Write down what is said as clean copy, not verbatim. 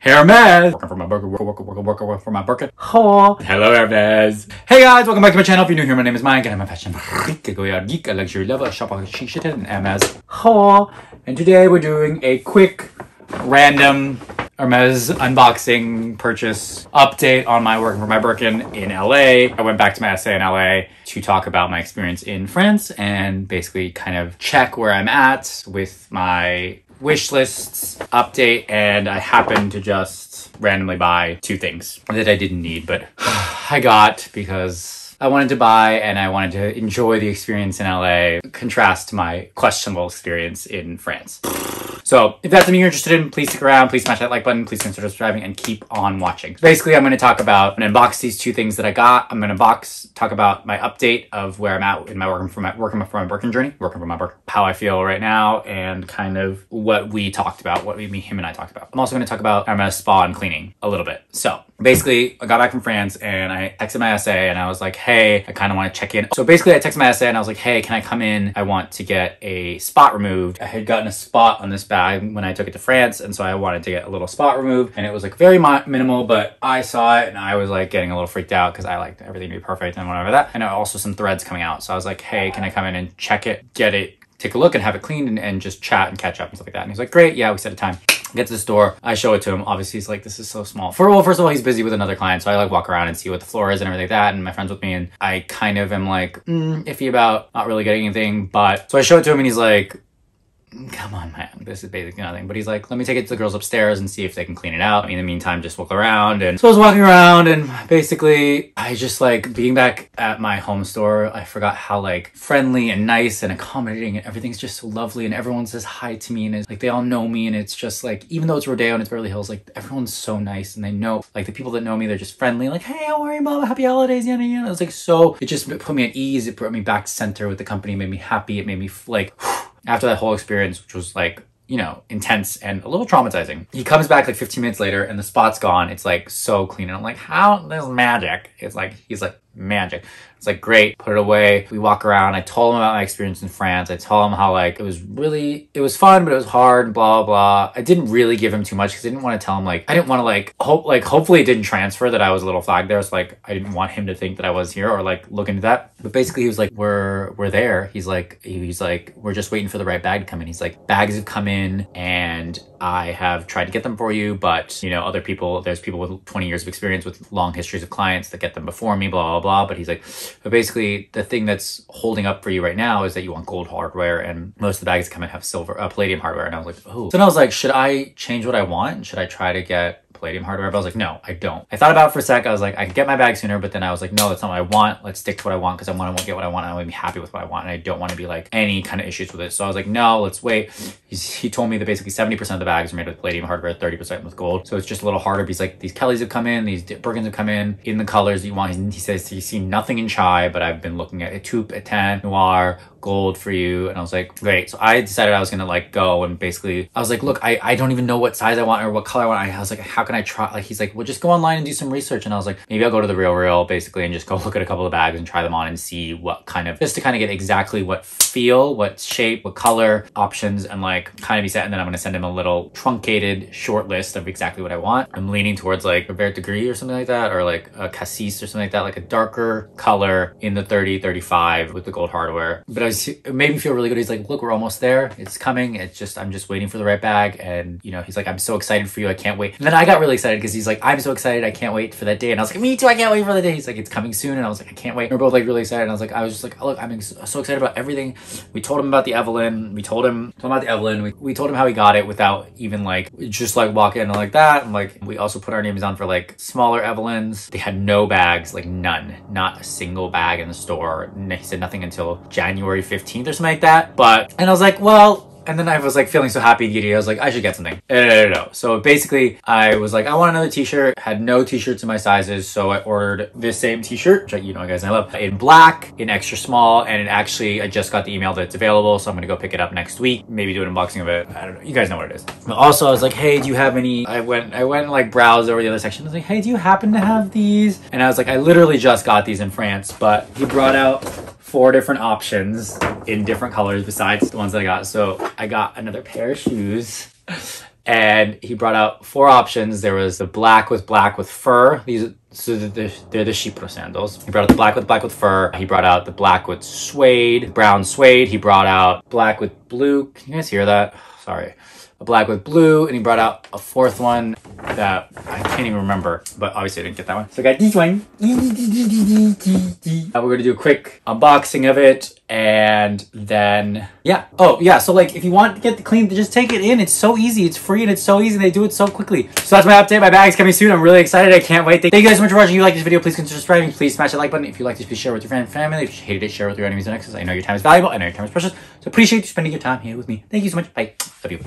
Hermes! Working for my Birkin, working for my Birkin. Oh. Hello, Hermes. Hey guys, welcome back to my channel. If you're new here, my name is Mike, and I'm a fashion geek, a luxury lover, a shopper, chic shit, and Hermes. Oh. And today we're doing a quick, random Hermes unboxing purchase update on my working for my Birkin in LA. I went back to my essay in LA to talk about my experience in France and basically kind of check where I'm at with my wish lists update, and I happened to just randomly buy two things that I didn't need, but I got because I wanted to buy and I wanted to enjoy the experience in LA, contrast to my questionable experience in France. So if that's something you're interested in, please stick around, please smash that like button, please consider subscribing, and keep on watching. Basically, I'm going to talk about and unbox these two things that I got. I'm going to talk about my update of where I'm at in my working for my Birkin journey, how I feel right now, and kind of what we talked about, what him and I talked about. I'm also going to talk about Hermes spa and cleaning a little bit. So basically, I got back from France and I texted my essay and I was like, hey, I kind of want to check in. So basically, I texted my essay and I was like, hey, can I come in? I want to get a spot removed. I had gotten a spot on this bag when I took it to France, and so I wanted to get a little spot removed, and it was like very minimal, but I saw it and I was like getting a little freaked out because I liked everything to be perfect and whatever that, and also some threads coming out. So I was like, hey, can I come in and check it, get it, take a look and have it cleaned and just chat and catch up and stuff like that? And he's like, great, yeah, we set a time. Get to the store, I show it to him. Obviously, he's like, this is so small. First of all, he's busy with another client, so I like walk around and see what the floor is and everything like that, and my friend's with me, and I kind of am like, iffy about not really getting anything, but so I show it to him and he's like, come on, man, this is basically nothing. But he's like, let me take it to the girls upstairs and see if they can clean it out. In the meantime, just walk around. And so I was walking around, and basically I just like being back at my home store, I forgot how like friendly and nice and accommodating and everything's just so lovely, and everyone says hi to me, and it's like they all know me, and it's just like, even though it's Rodeo and it's Beverly Hills, like everyone's so nice, and they know, like the people that know me, they're just friendly, like, hey, how are you, mom? Happy holidays, yada yada. It was like, so it just put me at ease. It brought me back to center with the company. It made me happy. It made me like after that whole experience, which was like, you know, intense and a little traumatizing. He comes back like 15 minutes later and the spot's gone. It's like so clean. And I'm like, how? There's magic. It's like, he's like, magic. It's like, great, put it away. We walk around. I told him about my experience in France. I told him how like it was fun, but it was hard, blah, blah. I didn't really give him too much because I didn't want to tell him, like, I didn't want to like, hopefully it didn't transfer that I was a little flagged there. So like, I didn't want him to think that I was here or like look into that. But basically he was like, we're there. He's like, we're just waiting for the right bag to come in. He's like, bags have come in and I have tried to get them for you, but you know, there's people with 20 years of experience with long histories of clients that get them before me, blah, blah, blah. But he's like, but basically the thing that's holding up for you right now is that you want gold hardware, and most of the bags come in have silver, palladium hardware. And I was like, oh. So then I was like, should I change what I want? Should I try to get palladium hardware? But I was like, no, I don't. I thought about it for a sec. I was like, I could get my bag sooner, but then I was like, no, that's not what I want. Let's stick to what I want because I want to get what I want and I want to be happy with what I want, and I don't want to be like any kind of issues with it. So I was like, no, let's wait. He told me that basically 70% of the bags are made with palladium hardware, 30% with gold. So it's just a little harder. But he's like, these Kellys have come in, these Birkins have come in the colors that you want. He says he's seen nothing in chai, but I've been looking at a taupe, a tan, noir, gold for you. And I was like, great. So I decided I was gonna like go, and basically I was like, look, I don't even know what size I want or what color I want. I was like, how can I try? Like, he's like, well, just go online and do some research. And I was like, maybe I'll go to the Real basically and just go look at a couple of bags and try them on and see what kind of, just to kind of get exactly what feel, what shape, what color options, and like kind of be set. And then I'm gonna send him a little truncated short list of exactly what I want. I'm leaning towards like a Vert de Gris or something like that, or like a Cassis or something like that, like a darker color in the 30-35 with the gold hardware. But it made me feel really good. He's like, look, we're almost there. It's coming. I'm just waiting for the right bag. And you know, he's like, I'm so excited for you. I can't wait. And then I got really excited because he's like, I'm so excited. I can't wait for that day. And I was like, me too. I can't wait for the day. He's like, it's coming soon. And I was like, I can't wait. And we're both like really excited. And I was just like, look, I'm so excited about everything. We told him about the Evelyn. We told him about the Evelyn. We told him how he got it without even like, just like walk in like that. And like, we also put our names on for like smaller Evelyns. They had no bags, like none, not a single bag in the store. He said nothing until January 15th or something like that. And I was like, well, and then I was like feeling so happy and giddy. I was like, I should get something. No. So basically I was like, I want another t-shirt. Had no t-shirts in my sizes. So I ordered this same t-shirt, which you know, guys, I love, in black, in extra small. And I just got the email that it's available. So I'm going to go pick it up next week. Maybe do an unboxing of it. I don't know. You guys know what it is. But also I was like, hey, do you have any, I went and like browsed over the other section. I was like, hey, do you happen to have these? And I was like, I literally just got these in France, but he brought out 4 different options in different colors besides the ones that I got. So I got another pair of shoes and he brought out 4 options. There was the black with fur. They're the Chypre sandals. He brought out the black with fur. He brought out the black with suede, brown suede. He brought out black with blue. Can you guys hear that? Sorry. A black with blue, and he brought out a 4th one that I can't even remember, but obviously I didn't get that one. So I got this one. We're gonna do a quick unboxing of it, and then yeah. Oh yeah, so like if you want to get the clean, just take it in. It's so easy, it's free, and it's so easy, and they do it so quickly. So that's my update. My bag's coming soon. I'm really excited. I can't wait. Thank you guys so much for watching. If you like this video, please consider subscribing. Please smash that like button. If you like this, please share with your friends and family. If you hated it, share with your enemies and exes. I know your time is valuable. I know your time is precious. So appreciate you spending your time here with me. Thank you so much. Bye. Love you.